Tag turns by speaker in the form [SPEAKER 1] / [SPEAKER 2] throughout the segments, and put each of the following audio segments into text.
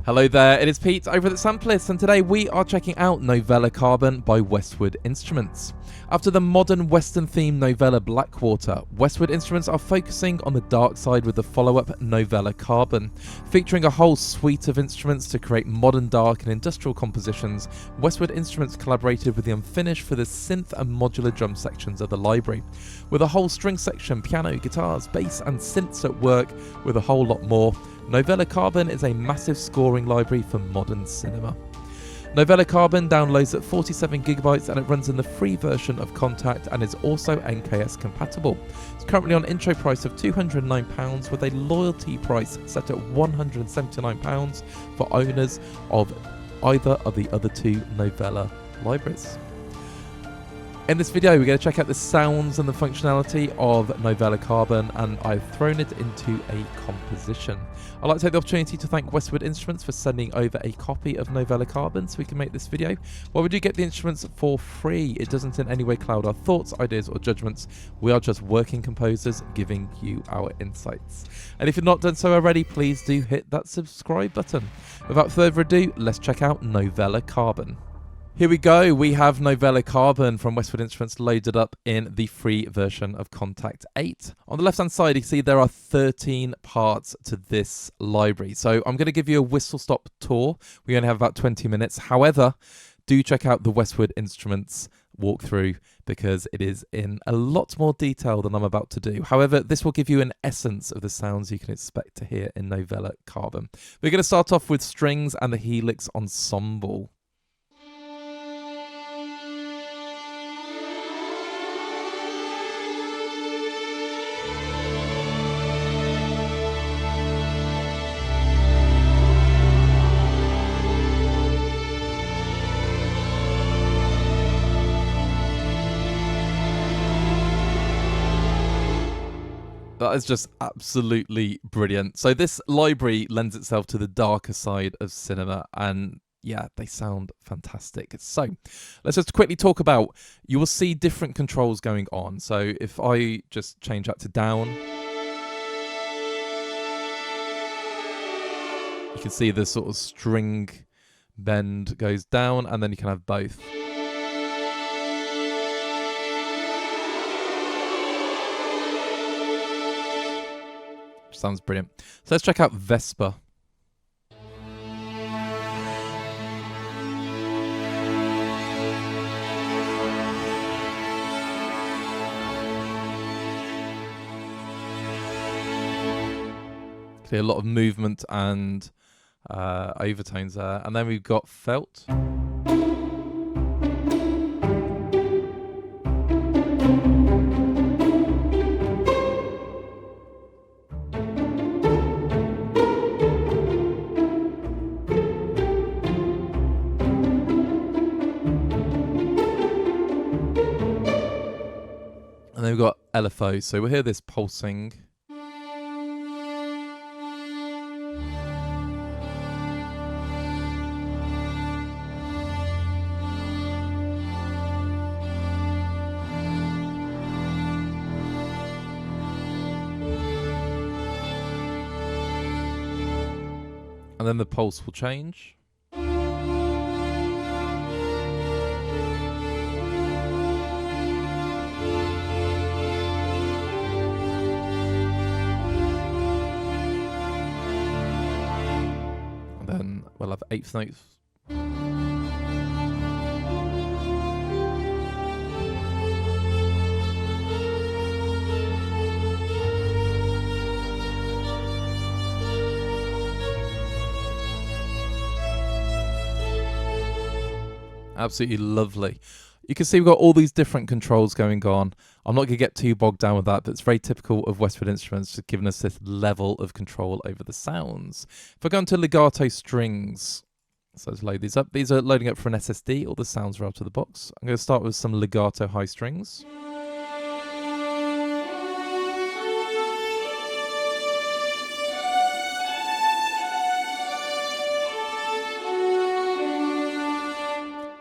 [SPEAKER 1] Hello there, it is Pete over at Sampleist, and today we are checking out Novella Carbon by Westwood Instruments. After the modern Western themed Novella Blackwater, Westwood Instruments are focusing on the dark side with the follow-up Novella Carbon. Featuring a whole suite of instruments to create modern dark and industrial compositions, Westwood Instruments collaborated with the Unfinished for the synth and modular drum sections of the library. With a whole string section, piano, guitars, bass and synths at work, with a whole lot more, Novella Carbon is a massive scoring library for modern cinema. Novella Carbon downloads at 47GB and it runs in the free version of Kontakt and is also NKS compatible. It's currently on intro price of £209 with a loyalty price set at £179 for owners of either of the other two Novella libraries. In this video, we're going to check out the sounds and the functionality of Novella Carbon, and I've thrown it into a composition. I'd like to take the opportunity to thank Westwood Instruments for sending over a copy of Novella Carbon so we can make this video. While we do get the instruments for free, it doesn't in any way cloud our thoughts, ideas or judgments. We are just working composers giving you our insights. And if you've not done so already, please do hit that subscribe button. Without further ado, let's check out Novella Carbon. Here we go, we have Novella Carbon from Westwood Instruments loaded up in the free version of Kontakt 8. On the left hand side you can see there are 13 parts to this library. So I'm going to give you a whistle stop tour. We only have about 20 minutes. However, do check out the Westwood Instruments walkthrough because it is in a lot more detail than I'm about to do. However, this will give you an essence of the sounds you can expect to hear in Novella Carbon. We're going to start off with strings and the Helix Ensemble. That is just absolutely brilliant. So this library lends itself to the darker side of cinema, and yeah, they sound fantastic. So let's just quickly talk about, you will see different controls going on. So if I just change that to down, you can see the sort of string bend goes down, and then you can have both. Sounds brilliant. So let's check out Vesper. Okay, a lot of movement and overtones there. And then we've got Felt. And then we've got LFO, so we'll hear this pulsing. And then the pulse will change. Then we'll have eighth notes. Absolutely lovely. You can see we've got all these different controls going on. I'm not going to get too bogged down with that, but it's very typical of Westwood Instruments, just giving us this level of control over the sounds. If I go into legato strings, so let's load these up. These are loading up for an SSD. All the sounds are out of the box. I'm going to start with some legato high strings.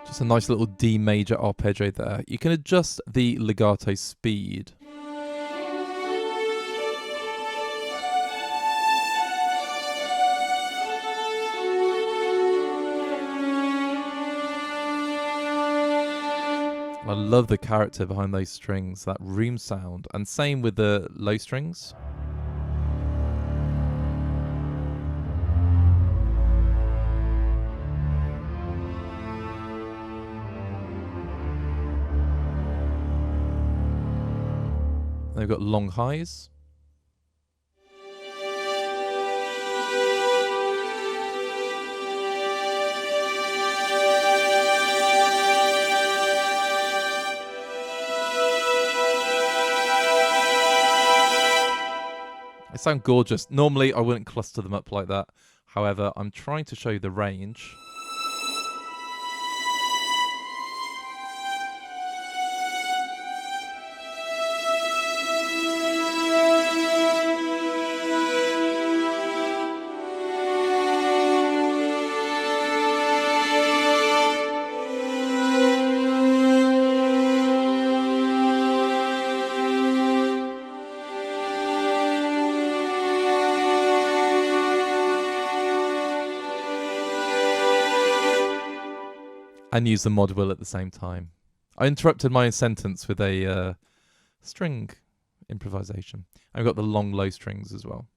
[SPEAKER 1] It's a nice little D major arpeggio there. You can adjust the legato speed. I love the character behind those strings, that room sound, and same with the low strings. They've got long highs. They sound gorgeous. Normally, I wouldn't cluster them up like that. However, I'm trying to show you the range. And use the modular at the same time. I interrupted my sentence with a string improvisation. I've got the long low strings as well.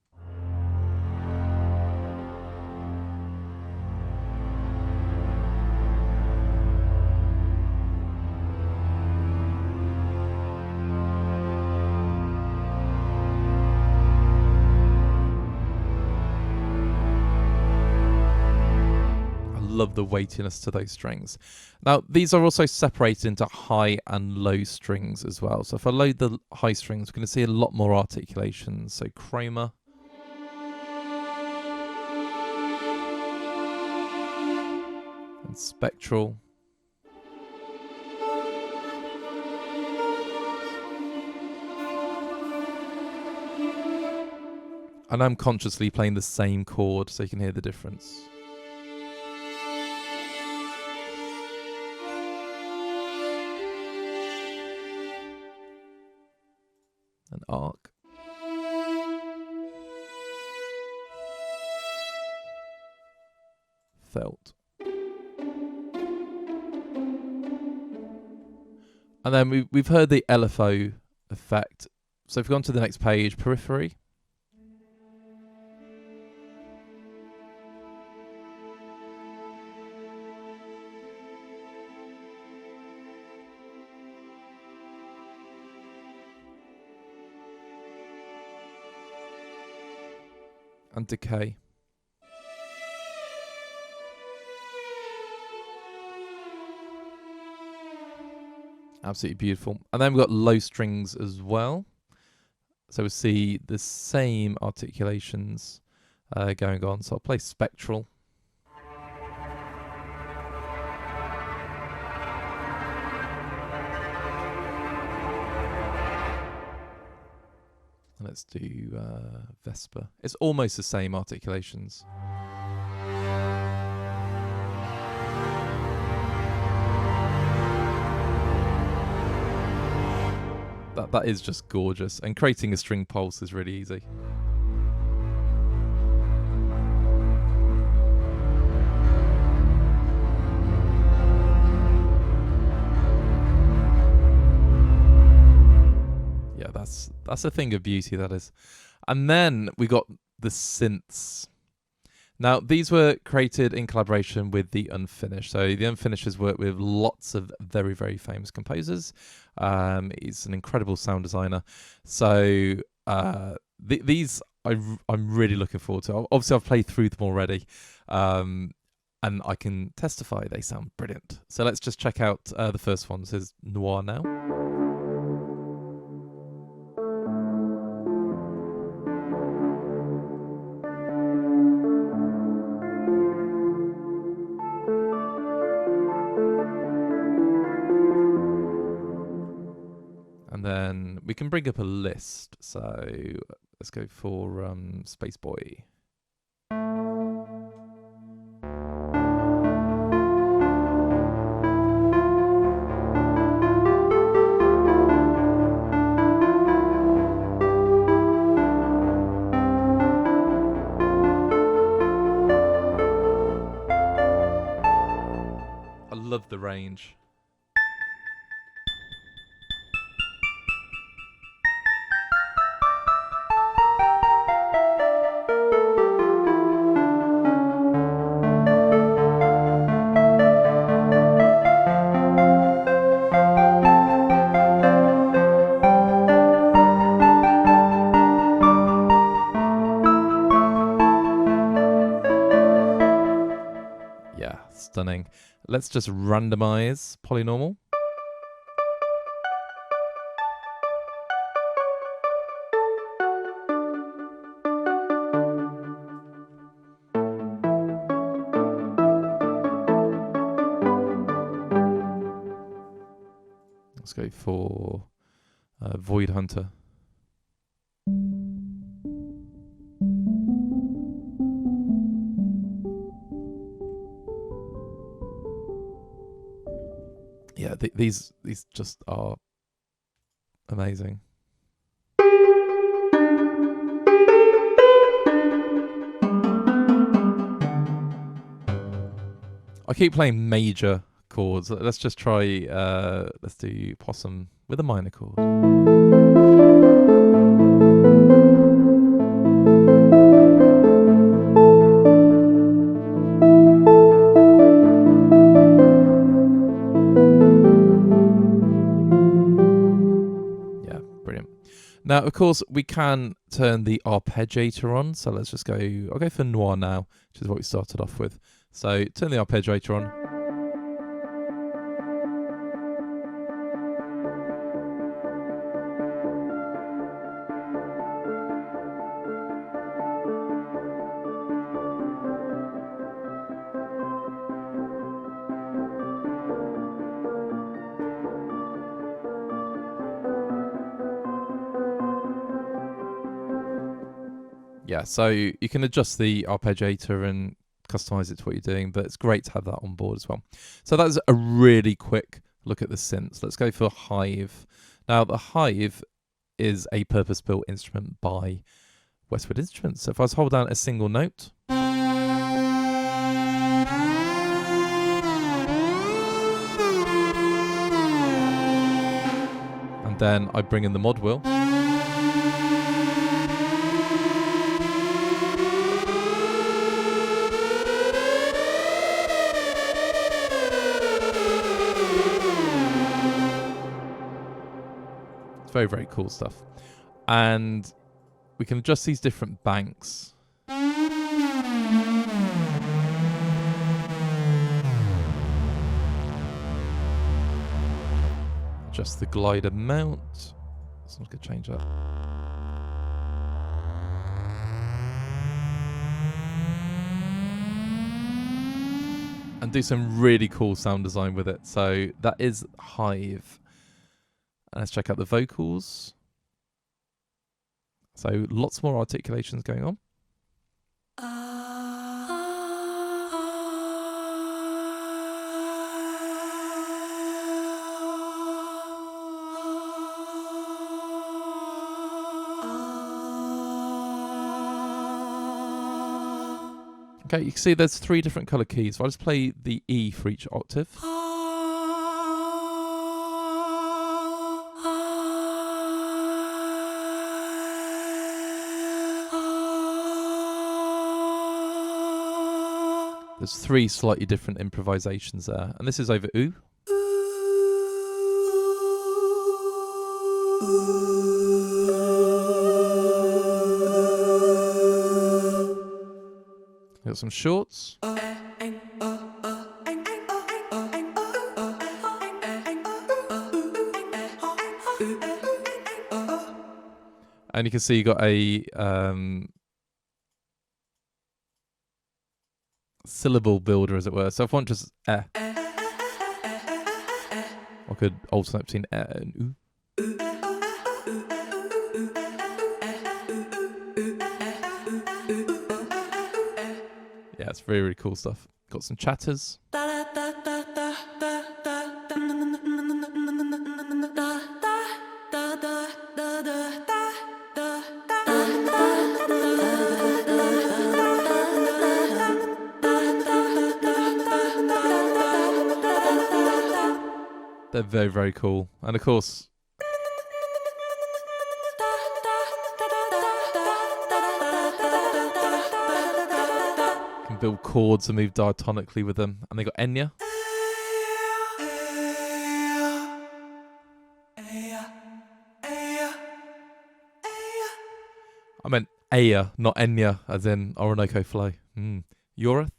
[SPEAKER 1] Love the weightiness to those strings. Now, these are also separated into high and low strings as well. So if I load the high strings, we're going to see a lot more articulations. So chroma. And spectral. And I'm consciously playing the same chord so you can hear the difference. An arc. Felt. And then we've heard the LFO effect. So if we go on to the next page, periphery. And decay. Absolutely beautiful. And then we've got low strings as well. So we'll see the same articulations going on. So I'll play spectral. Let's do Vesper. It's almost the same articulations. That is just gorgeous. And creating a string pulse is really easy. That's a thing of beauty, that is. And then we got the synths. Now, these were created in collaboration with the Unfinished. So the Unfinished has worked with lots of very, very famous composers. He's an incredible sound designer. So these I'm really looking forward to. Obviously, I've played through them already. And I can testify they sound brilliant. So let's just check out the first one. This is Noir now. And then we can bring up a list. So let's go for Space Boy. I love the range. Let's just randomize polynormal. Let's go for Void Hunter. Yeah, these just are amazing. I keep playing major chords. Let's just try, let's do Possum with a minor chord. Yeah, brilliant. Now, of course, we can turn the arpeggiator on. So let's just go, I'll go for Noir now, which is what we started off with. So turn the arpeggiator on. Yeah, so you can adjust the arpeggiator and customize it to what you're doing, but it's great to have that on board as well. So that's a really quick look at the synths. Let's go for Hive. Now, the Hive is a purpose-built instrument by Westwood Instruments. So if I was to hold down a single note, and then I bring in the mod wheel, it's very, very cool stuff. And we can adjust these different banks. Adjust the glider mount. Someone's going to change that. And do some really cool sound design with it. So that is Hive. And let's check out the vocals. So lots more articulations going on. Okay, you can see there's 3 different color keys. So I'll just play the E for each octave. There's 3 slightly different improvisations there. And this is over oo. Got some shorts. And you can see you got a syllable builder, as it were. So if I want just I could alternate between and oo. Yeah, it's very, really cool stuff. Got some chatters. They're very, very cool. And of course, you can build chords and move diatonically with them. And they got Enya. I meant Aya, not Enya, as in Orinoco Flow. Yorith.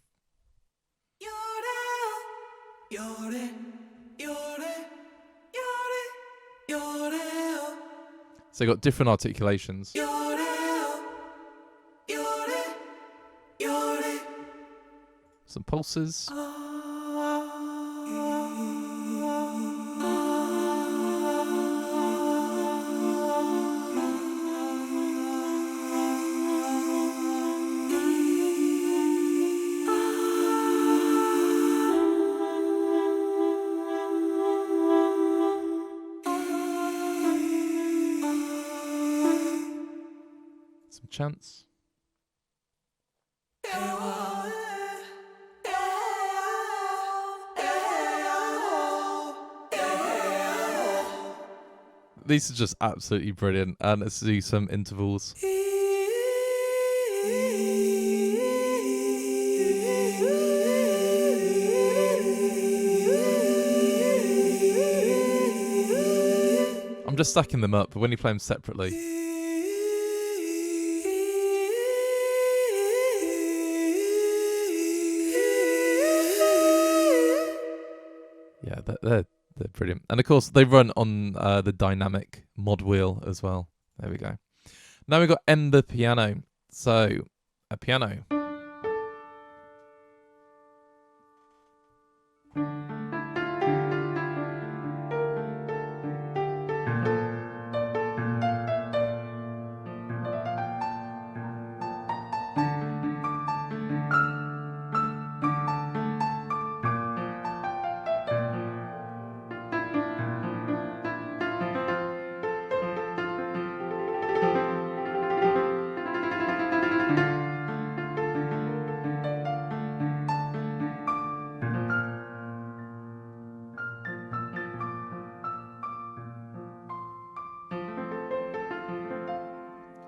[SPEAKER 1] So you've got different articulations. Some pulses. Some chants. These are just absolutely brilliant. And let's do some intervals. I'm just stacking them up, but when you play them separately. Yeah, they're brilliant. And of course, they run on the dynamic mod wheel as well. There we go. Now we've got Ember piano. So, a piano.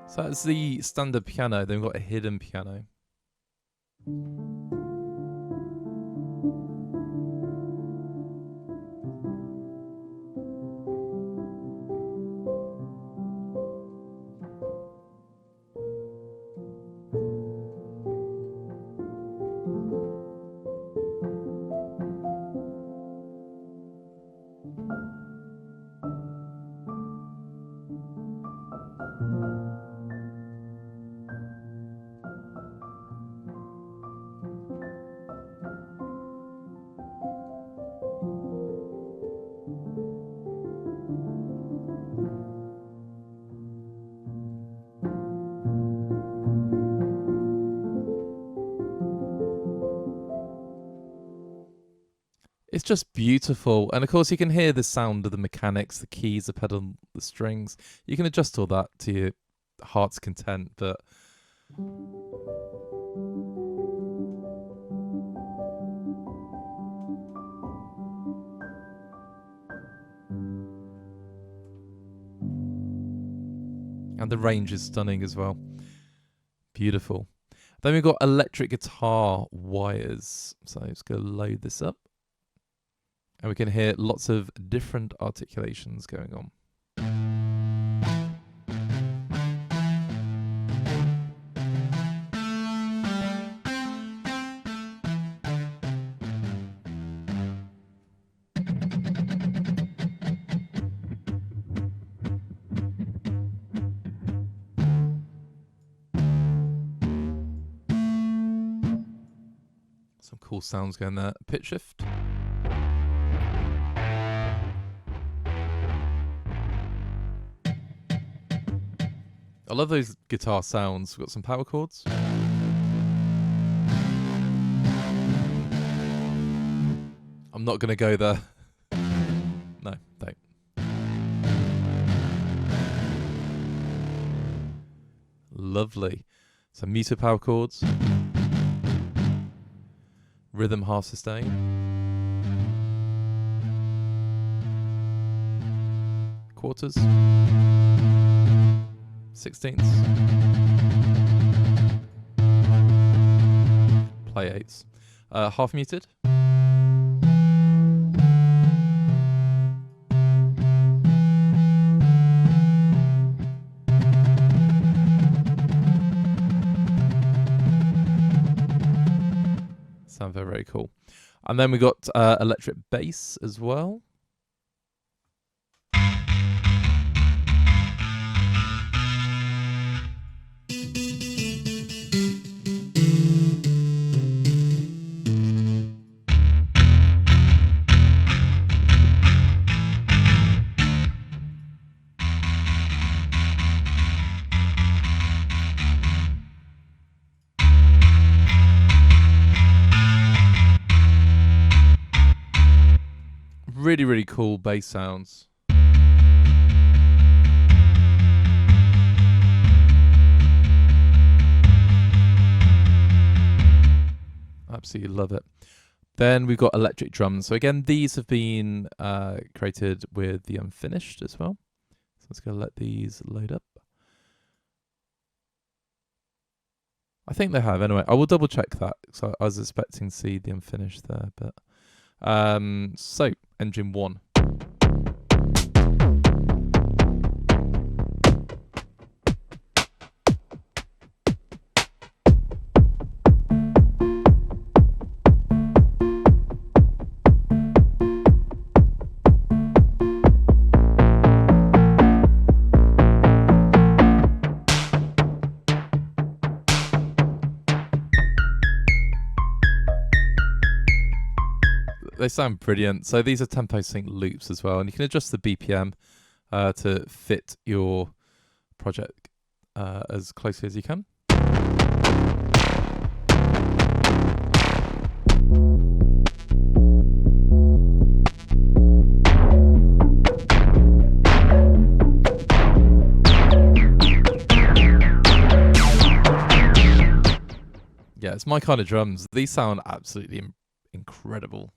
[SPEAKER 1] So that's the standard piano. Then we've got a hidden piano. It's just beautiful. And of course, you can hear the sound of the mechanics, the keys, the pedal, the strings. You can adjust all that to your heart's content, but and the range is stunning as well. Beautiful. Then we've got electric guitar wires. So let's go load this up. And we can hear lots of different articulations going on. Some cool sounds going there. Pitch shift. I love those guitar sounds. We've got some power chords. I'm not going to go there. No, don't. Lovely. Some muted power chords. Rhythm half sustain. Quarters. 16ths. Play 8s. Half muted. Sound very, very cool. And then we got electric bass as well. really, really cool bass sounds. Absolutely love it. Then we've got electric drums. So again, these have been created with the unfinished as well. So let's go let these load up. I think they have. Anyway, I will double check that. So I was expecting to see the unfinished there, but so engine 1. They sound brilliant. So these are tempo sync loops as well, and you can adjust the BPM to fit your project as closely as you can. Yeah, it's my kind of drums. These sound absolutely incredible.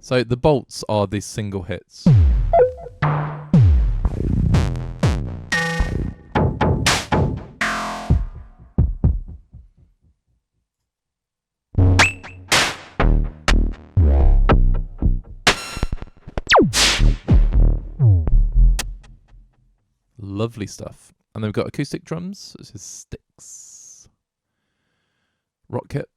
[SPEAKER 1] So the bolts are these single hits. Lovely stuff. And then we've got acoustic drums, which is sticks. Rock kit.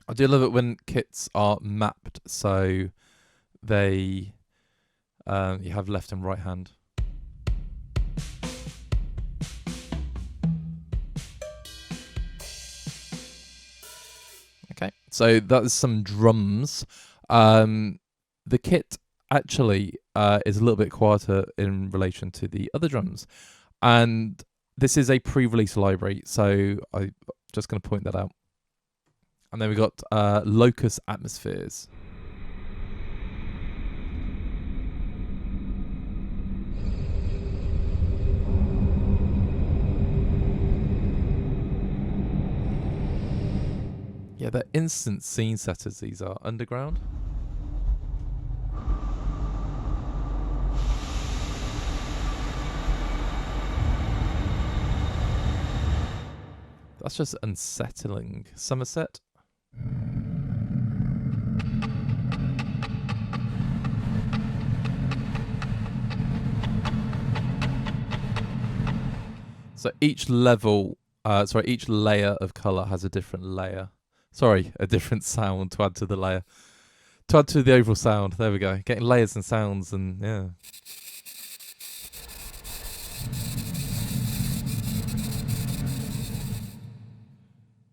[SPEAKER 1] I do love it when kits are mapped, so they you have left and right hand. Okay, so that is some drums. The kit actually is a little bit quieter in relation to the other drums, and this is a pre-release library, so I'm just going to point that out. And then we've got Locus Atmospheres. Yeah, they're instant scene setters, these are. Underground. That's just unsettling. Somerset. So each level, each layer of color has a different layer. A different sound to add to the layer. To add to the overall sound. There we go. Getting layers and sounds, and yeah.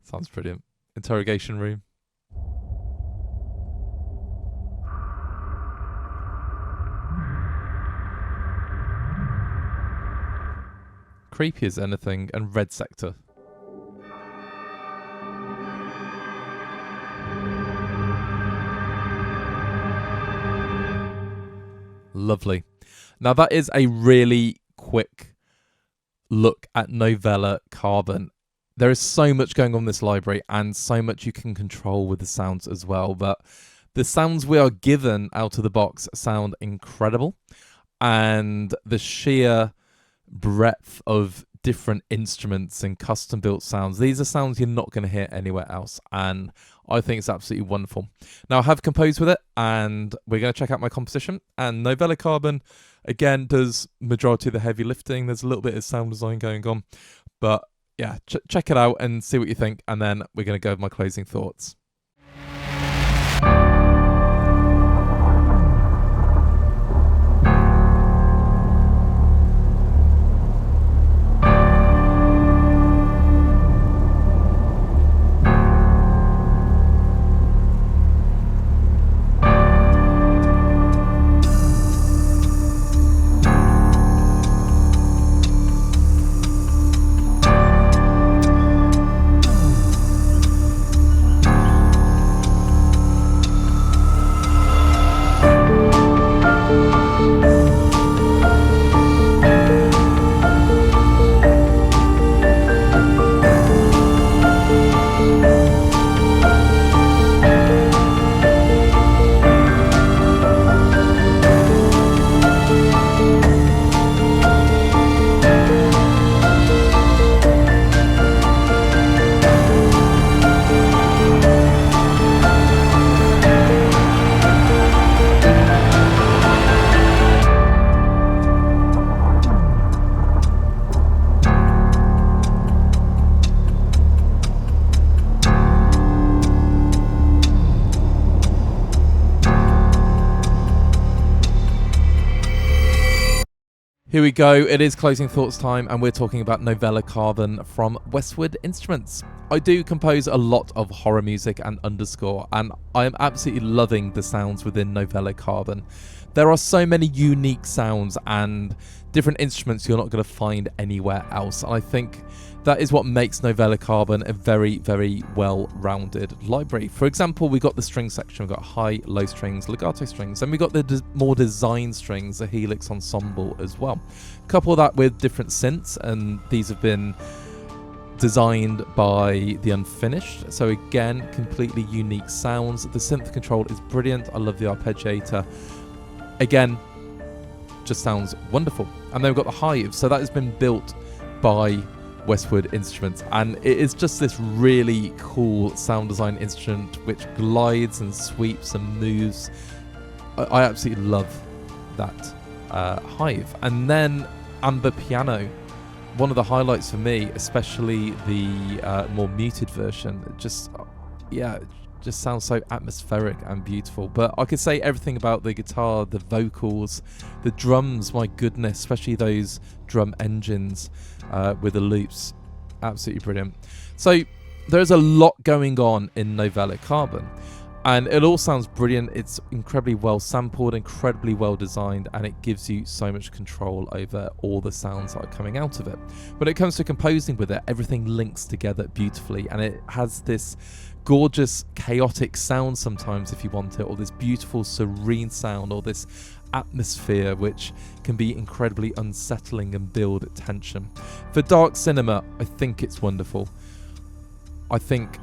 [SPEAKER 1] Sounds brilliant. Interrogation room. Creepy as anything, and red sector. Lovely. Now that is a really quick look at Novella Carbon. There is so much going on in this library and so much you can control with the sounds as well, but the sounds we are given out of the box sound incredible, and the sheer breadth of different instruments and custom built sounds. These are sounds you're not going to hear anywhere else, and I think it's absolutely wonderful. Now, I have composed with it, and we're going to check out my composition. And Novella Carbon, again, does majority of the heavy lifting. There's a little bit of sound design going on, but yeah, check it out and see what you think, and then we're going to go with my closing thoughts. Here we go, it is closing thoughts time, and we're talking about Novella Carbon from Westwood Instruments. I do compose a lot of horror music and underscore, and I am absolutely loving the sounds within Novella Carbon. There are so many unique sounds and different instruments you're not going to find anywhere else, and I think that is what makes Novella Carbon a very, very well-rounded library. For example, we got the string section, we've got high, low strings, legato strings, and we got the more design strings, the Helix ensemble as well. Couple that with different synths, and these have been designed by the Unfinished. So again, completely unique sounds. The synth control is brilliant. I love the arpeggiator. Again, just sounds wonderful. And then we've got the Hive. So that has been built by Westwood Instruments, and it is just this really cool sound design instrument which glides and sweeps and moves. I absolutely love that Hive. And then Amber Piano, one of the highlights for me, especially the more muted version. It just sounds so atmospheric and beautiful. But I could say everything about the guitar, the vocals, the drums, my goodness, especially those drum engines with the loops. Absolutely brilliant. So there's a lot going on in Novella Carbon, and it all sounds brilliant. It's incredibly well sampled, incredibly well designed, and it gives you so much control over all the sounds that are coming out of it. When it comes to composing with it, everything links together beautifully, and it has this gorgeous chaotic sound sometimes if you want it, or this beautiful serene sound, or this atmosphere which can be incredibly unsettling and build tension. For dark cinema, I think it's wonderful. I think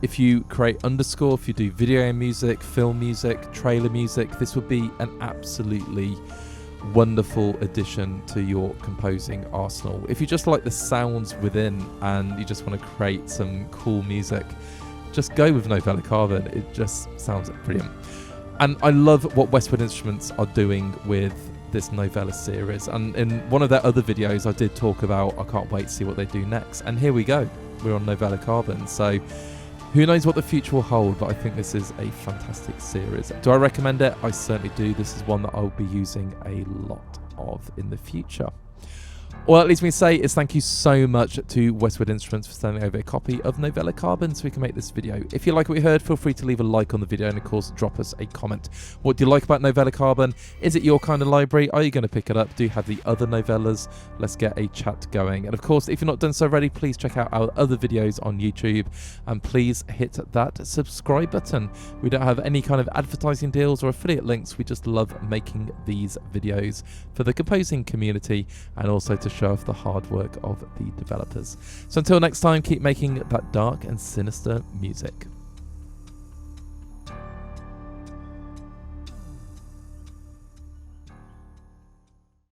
[SPEAKER 1] if you create underscore, if you do video music, film music, trailer music, this would be an absolutely wonderful addition to your composing arsenal. If you just like the sounds within and you just want to create some cool music, just go with Novella Carbon. It just sounds brilliant. And I love what Westwood Instruments are doing with this Novella series. And in one of their other videos, I did talk about, I can't wait to see what they do next. And here we go. We're on Novella Carbon. So who knows what the future will hold, but I think this is a fantastic series. Do I recommend it? I certainly do. This is one that I'll be using a lot of in the future. All that leaves me to say is thank you so much to Westwood Instruments for sending over a copy of Novella Carbon so we can make this video. If you like what you heard, feel free to leave a like on the video and of course drop us a comment. What do you like about Novella Carbon? Is it your kind of library? Are you going to pick it up? Do you have the other novellas? Let's get a chat going. And of course, if you're not done so already, please check out our other videos on YouTube and please hit that subscribe button. We don't have any kind of advertising deals or affiliate links. We just love making these videos for the composing community and also to show off the hard work of the developers. So until next time, keep making that dark and sinister music.